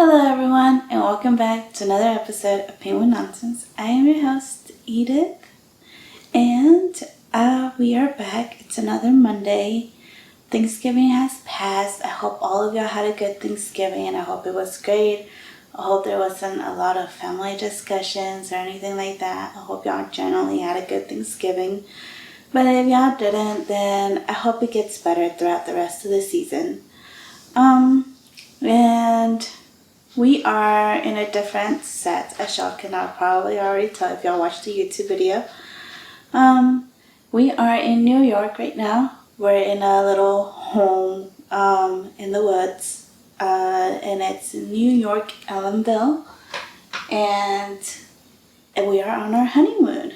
Hello everyone and welcome back to another episode of Penguin Nonsense. I am your host Edith and we are back. It's another Monday. Thanksgiving has passed. I hope all of y'all had a good Thanksgiving and I hope it was great. I hope there wasn't a lot of family discussions or anything like that. I hope y'all generally had a good Thanksgiving. But if y'all didn't, then I hope it gets better throughout the rest of the season. And we are in a different set, as y'all can probably already tell if y'all watched the YouTube video. We are in New York right now. We're in a little home in the woods, and it's in New York, Ellenville, and we are on our honeymoon.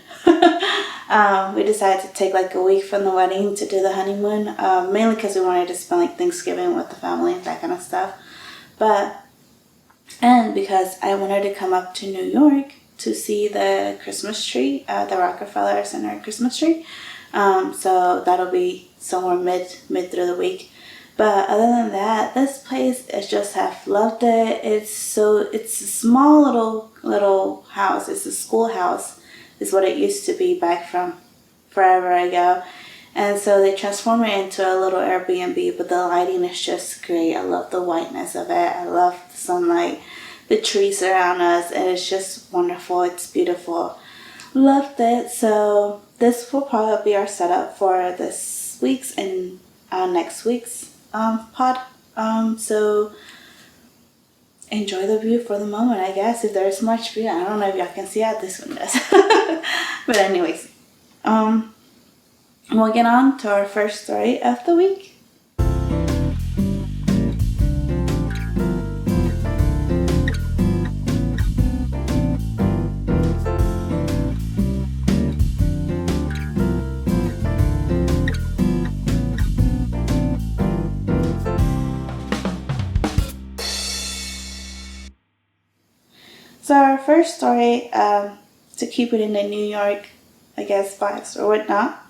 We decided to take like a week from the wedding to do the honeymoon, mainly because we wanted to spend like Thanksgiving with the family and that kind of stuff. And because I wanted to come up to New York to see the Christmas tree, the Rockefeller Center Christmas tree. So that'll be somewhere mid through the week. But other than that, this place I just have loved it. It's a small little house. It's a schoolhouse, is what it used to be back from forever ago. And so they transform it into a little Airbnb, but the lighting is just great. I love the whiteness of it. I love the sunlight, the trees around us, and it's just wonderful. It's beautiful. Loved it. So this will probably be our setup for this week's and next week's pod. So enjoy the view for the moment, I guess, if there's much view. I don't know if y'all can see out this one does. But anyways, we'll get on to our first story of the week. So our first story, to keep it in the New York, I guess, vibes or whatnot,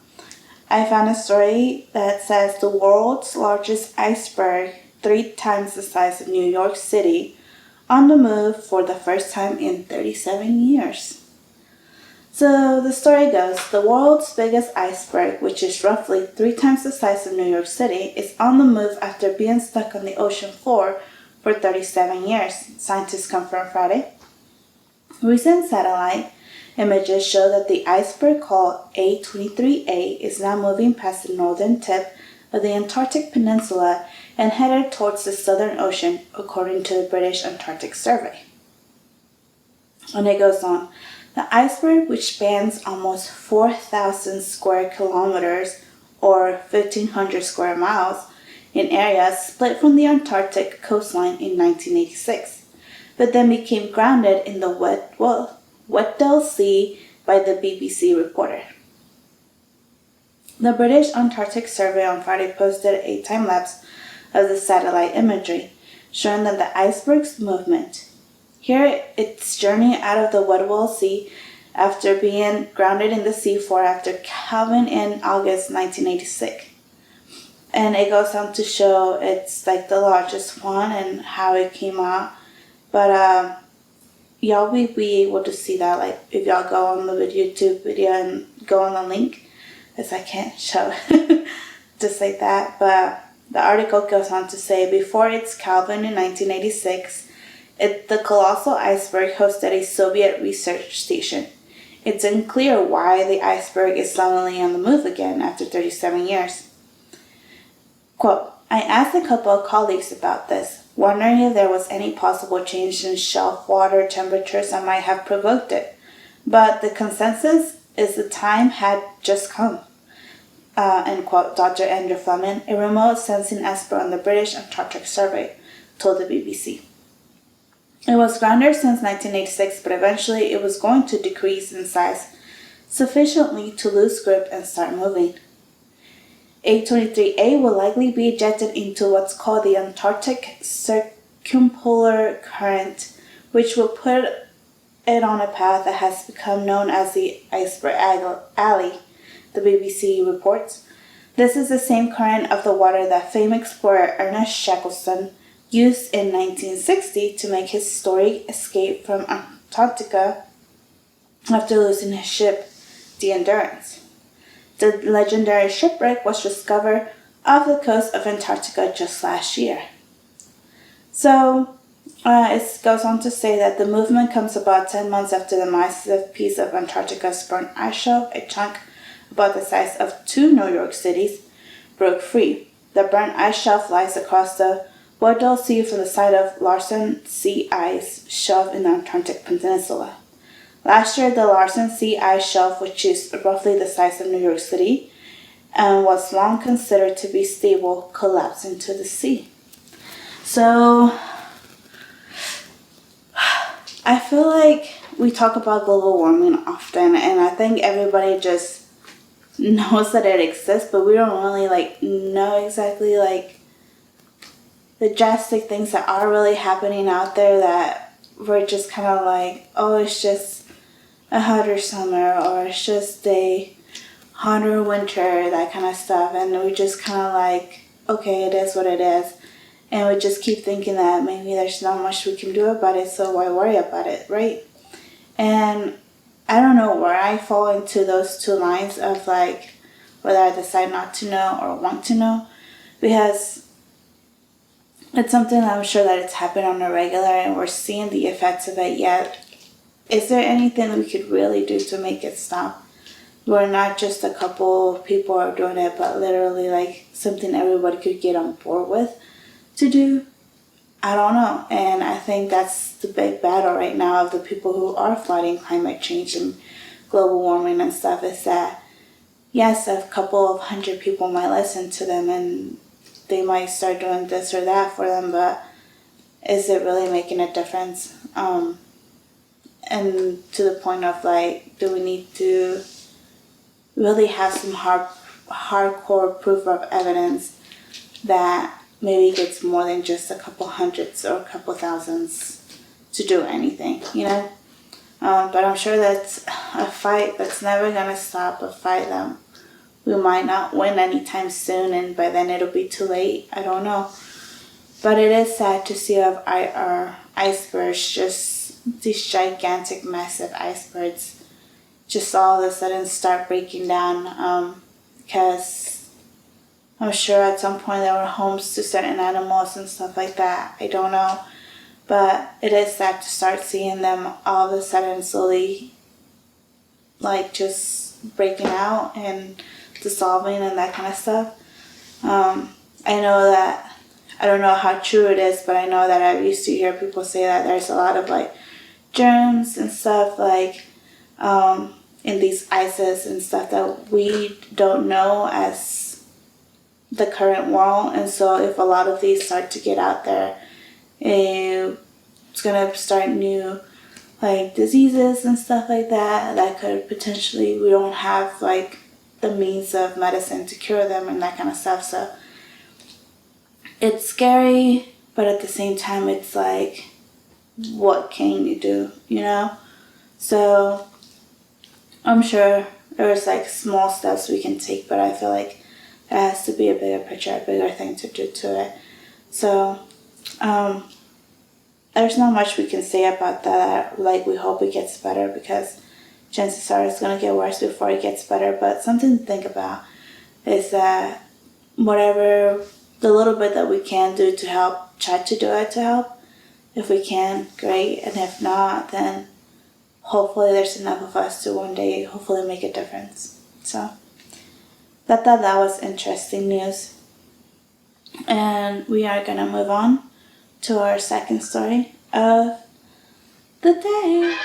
I found a story that says the world's largest iceberg, 3 times the size of New York City, on the move for the first time in 37 years. So the story goes, the world's biggest iceberg, which is roughly 3 times the size of New York City, is on the move after being stuck on the ocean floor for 37 years, scientists confirmed Friday. Recent satellite images show that the iceberg called A23A is now moving past the northern tip of the Antarctic Peninsula and headed towards the Southern Ocean, according to the British Antarctic Survey. And it goes on, the iceberg, which spans almost 4,000 square kilometers or 1,500 square miles in area, split from the Antarctic coastline in 1986. But then became grounded in the Weddell Sea by the BBC reporter. The British Antarctic Survey on Friday posted a time-lapse of the satellite imagery, showing that the iceberg's movement. Here, its journey out of the Weddell Sea after being grounded in the seafloor after calving in August 1986. And it goes on to show it's like the largest one and how it came out. But y'all will be able to see that, like, if y'all go on the YouTube video and go on the link, as I can't show just like that. But the article goes on to say, before its calving in 1986, the colossal iceberg hosted a Soviet research station. It's unclear why the iceberg is suddenly on the move again after 37 years. Quote, I asked a couple of colleagues about this, wondering if there was any possible change in shelf water temperatures that might have provoked it. But the consensus is the time had just come. End quote, Dr. Andrew Fleming, a remote sensing expert on the British Antarctic Survey, told the BBC. It was grounded since 1986, but eventually it was going to decrease in size sufficiently to lose grip and start moving. A23A will likely be ejected into what's called the Antarctic Circumpolar Current, which will put it on a path that has become known as the Iceberg Alley, the BBC reports. This is the same current of the water that famed explorer Ernest Shackleton used in 1960 to make his historic escape from Antarctica after losing his ship, the Endurance. The legendary shipwreck was discovered off the coast of Antarctica just last year. So, it goes on to say that the movement comes about 10 months after the massive piece of Antarctica's burnt ice shelf, a chunk about the size of 2 New York cities, broke free. The burnt ice shelf lies across the Weddell Sea from the site of Larsen Sea Ice Shelf in the Antarctic Peninsula. Last year, the Larsen Sea Ice Shelf, which is roughly the size of New York City and was long considered to be stable, collapsed into the sea. So, I feel like we talk about global warming often, and I think everybody just knows that it exists, but we don't really know exactly the drastic things that are really happening out there, that we're just kind of like, oh, it's just a hotter summer, or it's just a hotter winter, that kind of stuff, and we just kind of like, okay, it is what it is, and we just keep thinking that maybe there's not much we can do about it, so why worry about it, right? And I don't know where I fall into those two lines of whether I decide not to know or want to know, because it's something I'm sure that it's happened on a regular and we're seeing the effects of it, yet is there anything that we could really do to make it stop? Where not just a couple people are doing it, but literally something everybody could get on board with to do? I don't know. And I think that's the big battle right now of the people who are fighting climate change and global warming and stuff, is that yes, a couple of 100 people might listen to them and they might start doing this or that for them, but is it really making a difference? And to the point of do we need to really have some hardcore proof of evidence that maybe gets more than just a couple hundreds or a couple thousands to do anything, But I'm sure that's a fight that's never going to stop, a fight that we might not win anytime soon, and by then it'll be too late. I don't know. But it is sad to see our icebergs, just these gigantic, massive icebergs, just all of a sudden start breaking down, because I'm sure at some point there were homes to certain animals and stuff like that. I don't know. But it is sad to start seeing them all of a sudden slowly just breaking out and dissolving and that kind of stuff. I know that, I don't know how true it is, but I know that I used to hear people say that there's a lot of germs and stuff in these ices and stuff that we don't know as the current world. And so if a lot of these start to get out there, it's going to start new diseases and stuff like that could potentially, we don't have the means of medicine to cure them and that kind of stuff. So it's scary, but at the same time it's what can you do, So I'm sure there's small steps we can take, but I feel like there has to be a bigger picture, a bigger thing to do to it. So there's not much we can say about that. We hope it gets better, because chances are it's going to get worse before it gets better. But something to think about is that whatever, the little bit that we can do to help, try to do it to help. If we can, great. And if not, then hopefully there's enough of us to one day hopefully make a difference. So I thought that was interesting news. And we are going to move on to our second story of the day.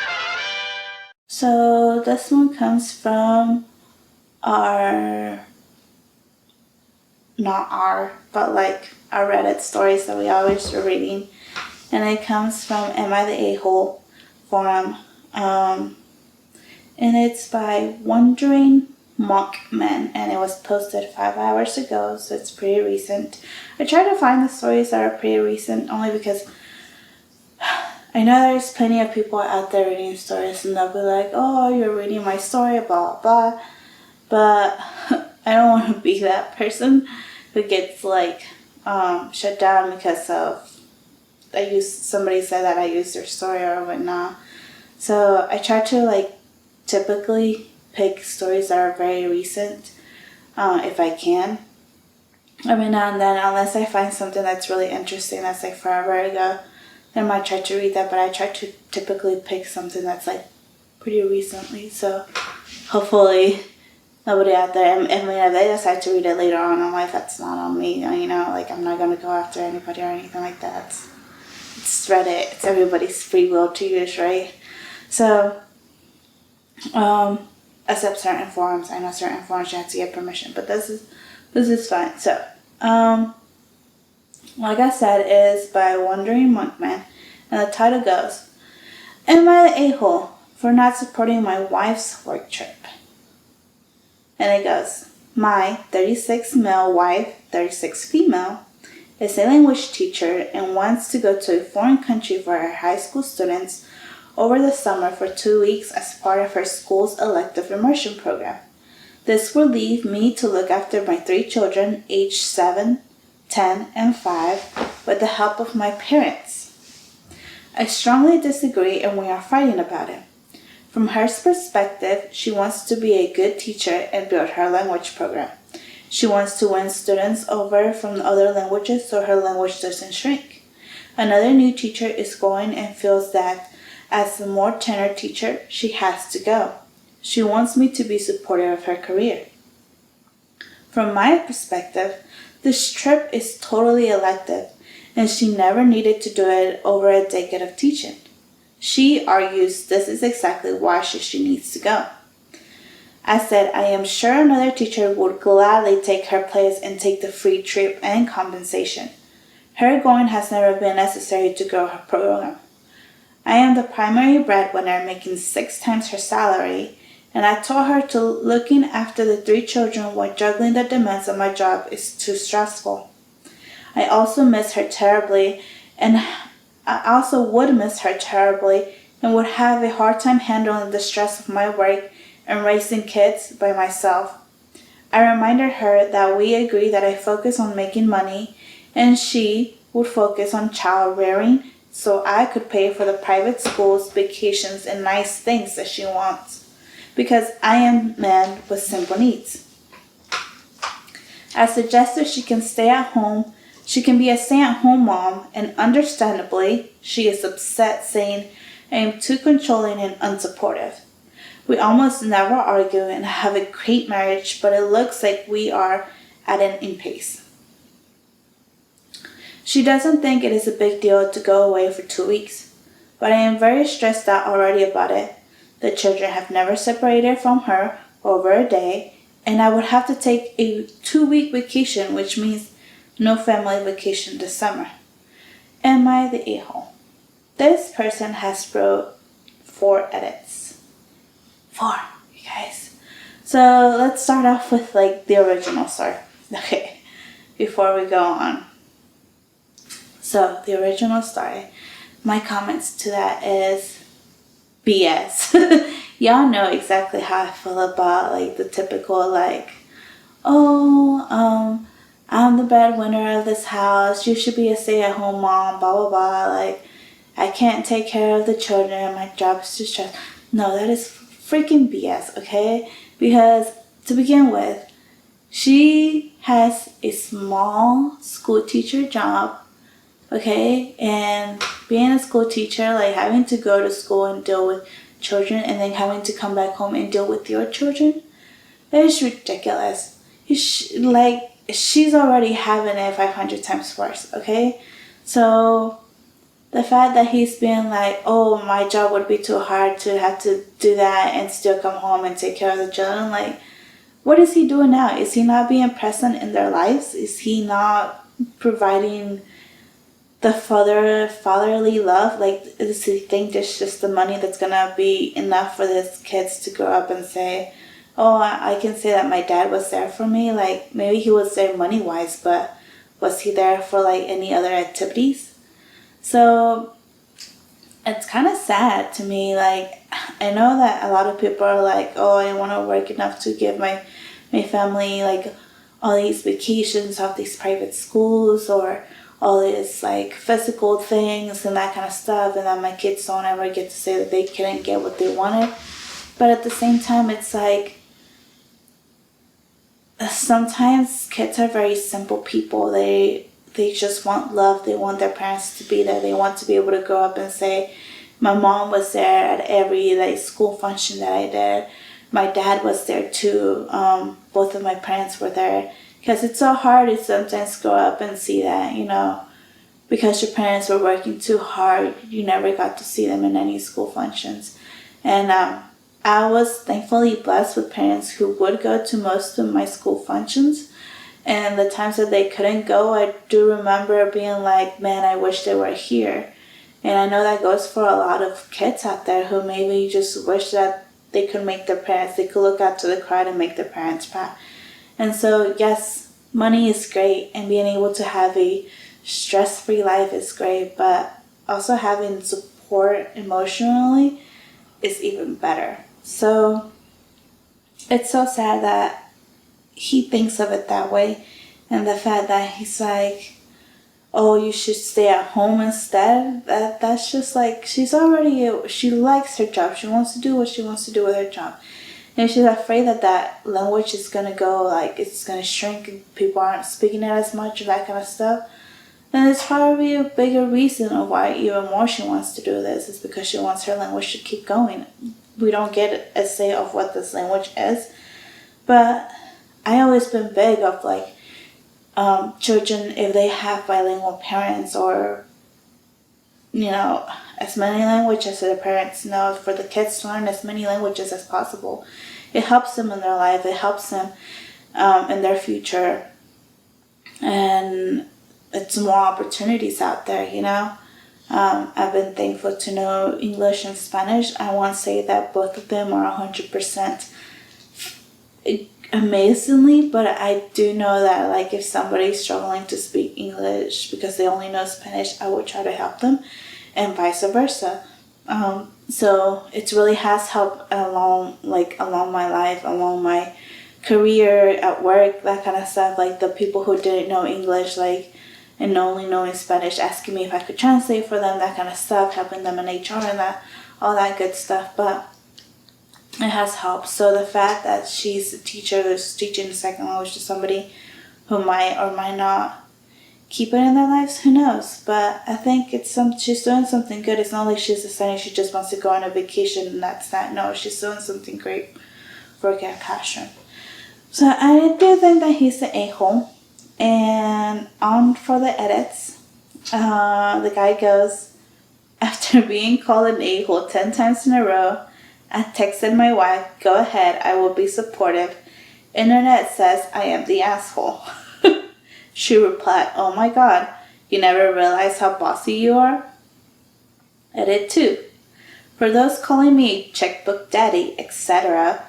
So this one comes from our Reddit stories that we always are reading. And it comes from Am I the A-Hole forum. And it's by Wondering Monkman, and it was posted 5 hours ago, so it's pretty recent. I try to find the stories that are pretty recent only because I know there's plenty of people out there reading stories and they'll be like, oh, you're reading my story, blah, blah. But I don't want to be that person who gets shut down because of somebody said that I used their story or whatnot. So I try to like typically pick stories that are very recent, if I can. Every now and then, unless I find something that's really interesting that's like forever ago, then I might try to read that, but I try to typically pick something that's like pretty recently, so hopefully nobody out there, I mean, if they decide to read it later on in life, that's not on me, you know, like I'm not going to go after anybody or anything like that. It's Reddit, it's everybody's free will to use, right? So, except certain forums. I know certain forums you have to get permission, but this is fine. So, like I said, it is by Wandering Monkman, and the title goes, "Am I the a-hole for not supporting my wife's work trip?" And it goes, "My 36 male wife, 36 female, is a language teacher and wants to go to a foreign country for her high school students over the summer for 2 weeks as part of her school's elective immersion program. This will leave me to look after my 3 children, aged 7, 10, and 5, with the help of my parents. I strongly disagree and we are fighting about it. From her perspective, she wants to be a good teacher and build her language program. She wants to win students over from other languages so her language doesn't shrink. Another new teacher is going and feels that as a more tenured teacher, she has to go. She wants me to be supportive of her career. From my perspective, this trip is totally elective, and she never needed to do it over a decade of teaching. She argues this is exactly why she needs to go. I said I am sure another teacher would gladly take her place and take the free trip and compensation. Her going has never been necessary to grow her program. I am the primary breadwinner making 6 times her salary, and I told her to looking after the 3 children while juggling the demands of my job is too stressful. I also miss her terribly, and I also would miss her terribly and would have a hard time handling the stress of my work and raising kids by myself. I reminded her that we agreed that I focus on making money and she would focus on child rearing so I could pay for the private schools, vacations, and nice things that she wants, because I am a man with simple needs. I suggested she can stay at home. She can be a stay-at-home mom, and understandably, she is upset, saying I am too controlling and unsupportive. We almost never argue and have a great marriage, but it looks like we are at an impasse. She doesn't think it is a big deal to go away for 2 weeks, but I am very stressed out already about it. The children have never separated from her over a day, and I would have to take a 2-week vacation, which means no family vacation this summer. Am I the a-hole? This person has wrote 4 edits. 4, you guys. So let's start off with like the original story. Okay, before we go on. So the original story, my comments to that is BS. Y'all know exactly how I feel about like the typical like, oh, I'm the breadwinner of this house, you should be a stay-at-home mom, blah, blah, blah, like, I can't take care of the children, my job is too stressful. No, that is freaking BS, okay? Because, to begin with, she has a small school teacher job, okay? And being a school teacher, like, having to go to school and deal with children and then having to come back home and deal with your children, that is ridiculous. She's already having it 500 times worse, okay? So the fact that he's being like, oh, my job would be too hard to have to do that and still come home and take care of the children, like, what is he doing now? Is he not being present in their lives? Is he not providing the fatherly love? Like, does he think there's just the money that's gonna be enough for his kids to grow up and say, oh, I can say that my dad was there for me? Like, maybe he was there money-wise, but was he there for, like, any other activities? So, it's kind of sad to me. Like, I know that a lot of people are like, oh, I want to work enough to give my family, like, all these vacations off these private schools or all these like physical things and that kind of stuff, and that my kids don't ever get to say that they couldn't get what they wanted. But at the same time, it's like sometimes kids are very simple people. They just want love. They want their parents to be there. They want to be able to grow up and say, my mom was there at every like school function that I did. My dad was there too. Both of my parents were there. Because it's so hard to sometimes grow up and see that, you know, because your parents were working too hard, you never got to see them in any school functions. And I was thankfully blessed with parents who would go to most of my school functions. And the times that they couldn't go, I do remember being like, man, I wish they were here. And I know that goes for a lot of kids out there who maybe just wish that they could make their parents, they could look out to the crowd and make their parents proud. And so, yes, money is great, and being able to have a stress-free life is great, but also having support emotionally is even better. So it's so sad that he thinks of it that way, and the fact that he's like, oh, you should stay at home instead. That's just like, she likes her job. She wants to do what she wants to do with her job. And she's afraid that that language is going to go, like, it's going to shrink and people aren't speaking it as much, or that kind of stuff. And it's probably a bigger reason of why even more she wants to do this is because she wants her language to keep going. We don't get a say of what this language is. But I always been big of, like, children, if they have bilingual parents, or, you know, as many languages as the parents know, for the kids to learn as many languages as possible. It helps them in their life. It helps them in their future. And it's more opportunities out there, you know. I've been thankful to know English and Spanish. I won't say that both of them are 100% amazingly, but I do know that, like, if somebody's struggling to speak English because they only know Spanish, I will try to help them, and vice versa. So it really has helped along my life, along my career, at work, that kind of stuff. Like the people who didn't know English, like, and only knowing Spanish, asking me if I could translate for them, that kind of stuff, helping them in HR and that, all that good stuff. But it has helped. So the fact that she's a teacher who's teaching a second language to somebody who might or might not keep it in their lives, who knows? But I think she's doing something good. It's not like she's deciding she just wants to go on a vacation and that's that. No, she's doing something great for a classroom. So I do think that he's the a-hole. And on for the edits, the guy goes, after being called an a-hole 10 times in a row, I texted my wife, go ahead, I will be supportive. Internet says I am the asshole. She replied, oh my god, you never realize how bossy you are? Edit 2. For those calling me checkbook daddy, etc.,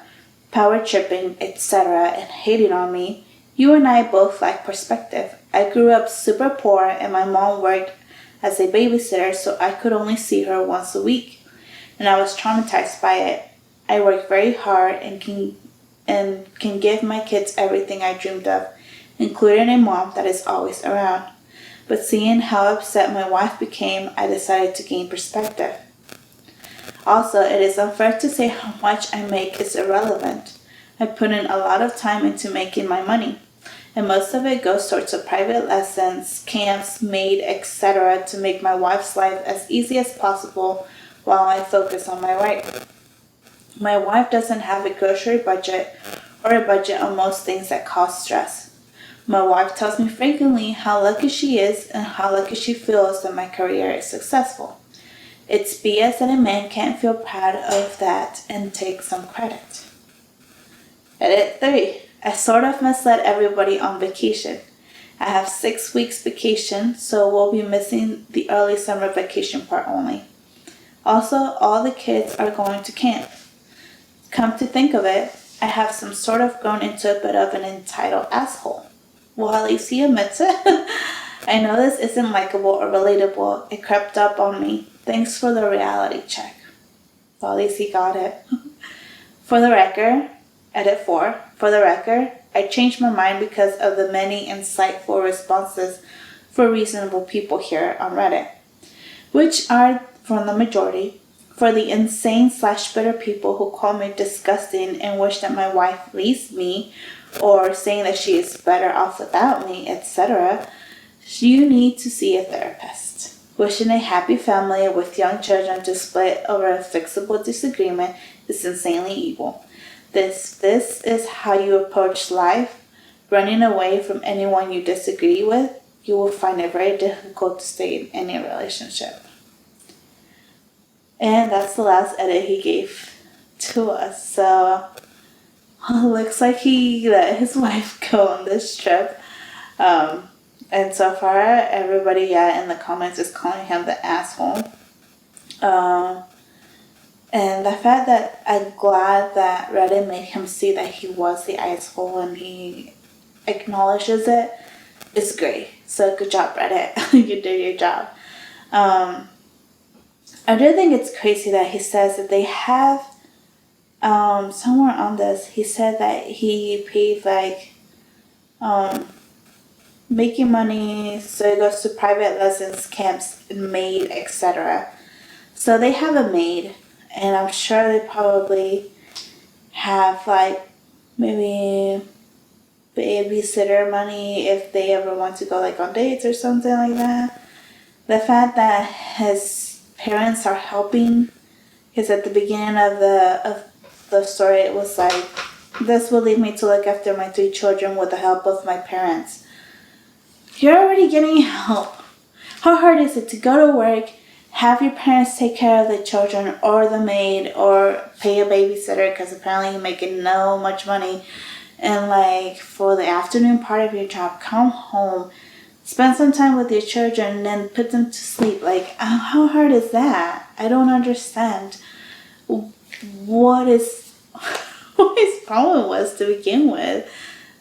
power tripping, etc., and hating on me, you and I both lack perspective. I grew up super poor and my mom worked as a babysitter, so I could only see her once a week. And I was traumatized by it. I work very hard and can give my kids everything I dreamed of, including a mom that is always around. But seeing how upset my wife became, I decided to gain perspective. Also, it is unfair to say how much I make is irrelevant. I put in a lot of time into making my money, and most of it goes towards the private lessons, camps, maid, etc. to make my wife's life as easy as possible while I focus on my work. My wife doesn't have a grocery budget or a budget on most things that cause stress. My wife tells me frequently how lucky she is and how lucky she feels that my career is successful. It's BS that a man can't feel proud of that and take some credit. Edit 3. I sort of misled everybody on vacation. I have 6 weeks vacation, so we'll be missing the early summer vacation part only. Also, all the kids are going to camp. Come to think of it, I have some sort of grown into a bit of an entitled asshole. Well, at least he admits it. I know this isn't likable or relatable. It crept up on me. Thanks for the reality check. Well, at least he got it. For the record, edit 4. For the record, I changed my mind because of the many insightful responses for reasonable people here on Reddit, which are, from the majority, for the insane/bitter people who call me disgusting and wish that my wife leaves me, or saying that she is better off without me, etc. You need to see a therapist. Wishing a happy family with young children to split over a fixable disagreement is insanely evil. This is how you approach life, running away from anyone you disagree with. You will find it very difficult to stay in any relationship. And that's the last edit he gave to us. So looks like he let his wife go on this trip. And so far, everybody in the comments is calling him the asshole. And the fact that I'm glad that Reddit made him see that he was the asshole and he acknowledges it is great. So good job, Reddit. You did your job. I do think it's crazy that he says that they have, somewhere on this, he said that he paid making money, so it goes to private lessons, camps, maid, etc. So they have a maid, and I'm sure they probably have maybe babysitter money if they ever want to go on dates or something like that. The fact that his parents are helping, because at the beginning of the story it was this will lead me to look after my 3 children with the help of my parents. You're already getting help. How hard is it to go to work, have your parents take care of the children or the maid or pay a babysitter, because apparently you're making no much money, and for the afternoon part of your job, come home, spend some time with your children, and then put them to sleep. How hard is that? I don't understand what his problem was to begin with.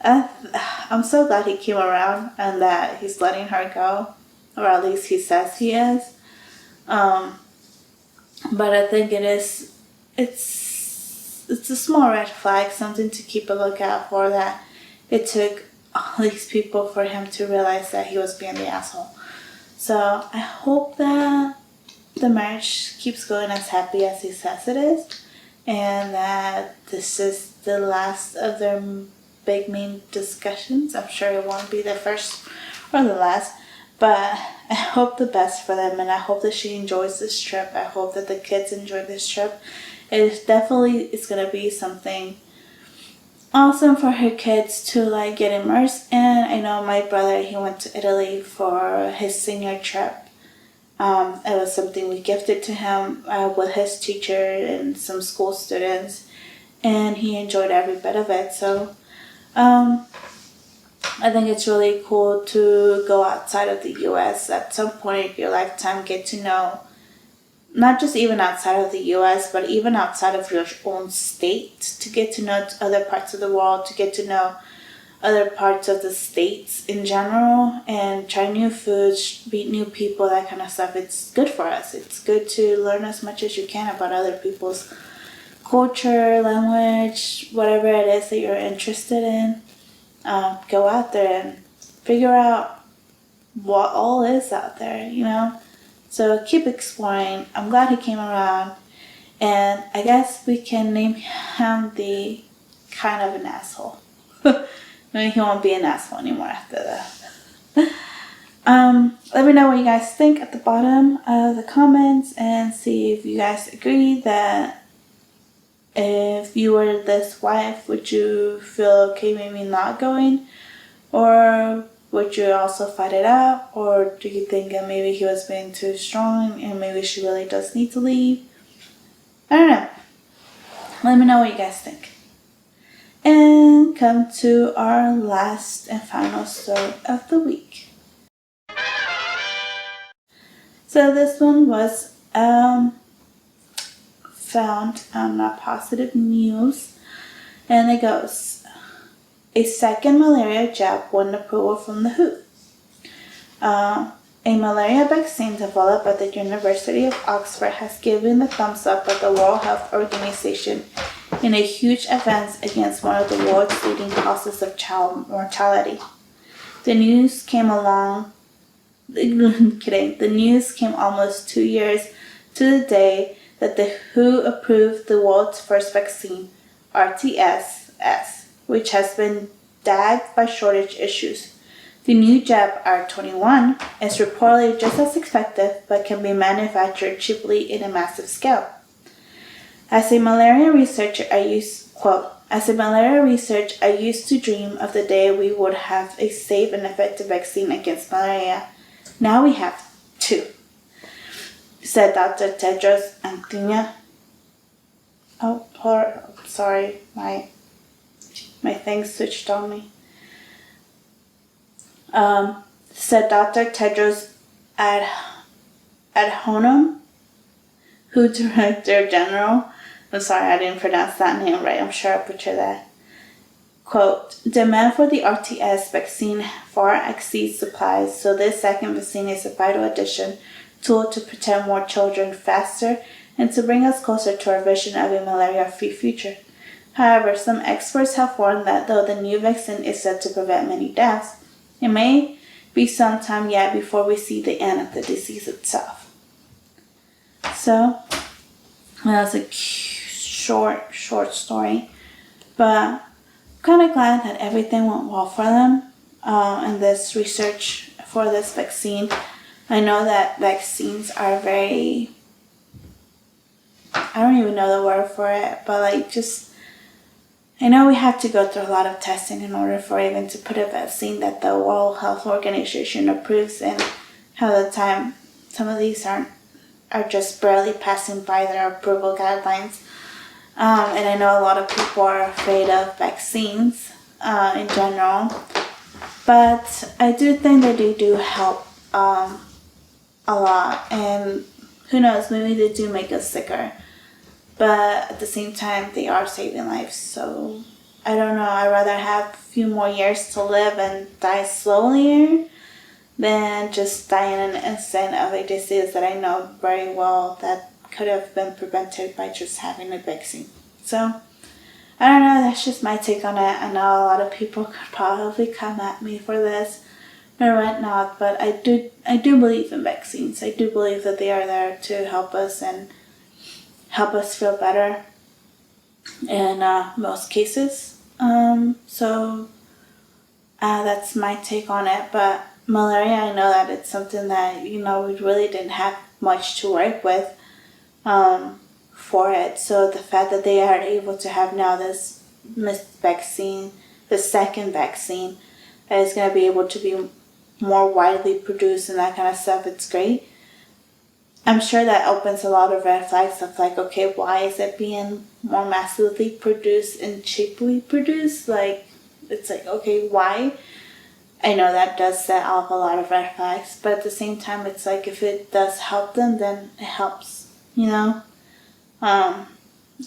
I'm so glad he came around and that he's letting her go, or at least he says he is. But I think it's a small red flag, something to keep a lookout for, that it took all these people for him to realize that he was being the asshole. So I hope that the marriage keeps going as happy as he says it is, and that this is the last of their big main discussions. I'm sure it won't be the first or the last, but I hope the best for them, and I hope that she enjoys this trip. I hope that the kids enjoy this trip. It's going to be something awesome for her kids to get immersed in. I know my brother, he went to Italy for his senior trip. It was something we gifted to him with his teacher and some school students, and he enjoyed every bit of it. So I think it's really cool to go outside of the U.S. at some point in your lifetime, get to know, not just even outside of the U.S., but even outside of your own state, to get to know other parts of the world, to get to know other parts of the states in general, and try new foods, meet new people, that kind of stuff. It's good for us. It's good to learn as much as you can about other people's culture, language, whatever it is that you're interested in. Go out there and figure out what all is out there, So keep exploring. I'm glad he came around, and I guess we can name him the kind of an asshole. Maybe he won't be an asshole anymore after that. Let me know what you guys think at the bottom of the comments, and see if you guys agree that if you were this wife, would you feel okay maybe not going, or would you also fight it out, or do you think that maybe he was being too strong and maybe she really does need to leave? I don't know. Let me know what you guys think. And come to our last and final story of the week. So this one was found on Positive News, and it goes: a second malaria jab won approval from the WHO. A malaria vaccine developed at the University of Oxford has given the thumbs up at the World Health Organization in a huge advance against one of the world's leading causes of child mortality. The news came along Kidding. The news came almost 2 years to the day that the WHO approved the world's first vaccine, RTS-S, which has been dogged by shortage issues. The new jab, R21, is reportedly just as effective but can be manufactured cheaply in a massive scale. As a malaria researcher, I used to dream of the day we would have a safe and effective vaccine against malaria. Now we have 2, said Dr. Tedros Adhanom. Sorry, my thing switched on me. Said Dr. Tedros Adhanom, WHO Director General. I'm sorry, I didn't pronounce that name right. I'm sure I butchered that. Quote, demand for the RTS vaccine far exceeds supplies, so this second vaccine is a vital addition tool to protect more children faster and to bring us closer to our vision of a malaria-free future. However, some experts have warned that though the new vaccine is said to prevent many deaths, it may be some time yet before we see the end of the disease itself. So, that was a short story, but I'm kind of glad that everything went well for them in this research for this vaccine. I know that vaccines are very, I don't even know the word for it, but I know we have to go through a lot of testing in order for even to put a vaccine that the World Health Organization approves, and how the time some of these are just barely passing by their approval guidelines. And I know a lot of people are afraid of vaccines in general, but I do think that they do help a lot, and who knows, maybe they do make us sicker, but at the same time they are saving lives. So I don't know, I'd rather have a few more years to live and die slowly than just die in an instant of a disease that I know very well that could have been prevented by just having a vaccine. So I don't know, that's just my take on it. I know a lot of people could probably come at me for this or whatnot, but I do believe in vaccines. I do believe that they are there to help us and help us feel better in most cases. So that's my take on it. But malaria, I know that it's something that, we really didn't have much to work with for it. So the fact that they are able to have now this vaccine, the second vaccine, that is going to be able to be more widely produced and that kind of stuff, it's great. I'm sure that opens a lot of red flags of okay, why is it being more massively produced and cheaply produced? It's okay, why? I know that does set off a lot of red flags, but at the same time, it's if it does help them, then it helps,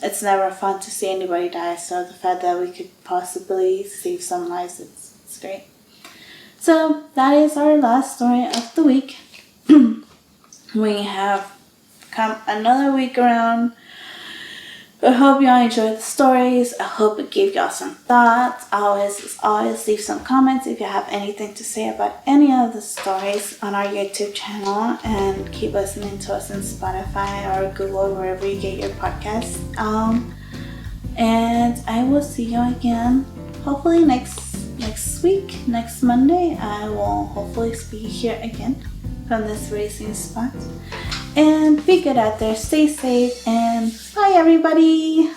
It's never fun to see anybody die, so the fact that we could possibly save some lives, it's great. So that is our last story of the week. We have come another week around. I hope y'all enjoyed the stories. I hope it gave y'all some thoughts. Always leave some comments if you have anything to say about any of the stories on our YouTube channel, and keep listening to us on Spotify or Google, wherever you get your podcasts. And I will see you again hopefully next week, next Monday. I will hopefully be here again from this racing spot. And be good out there, stay safe, and bye everybody!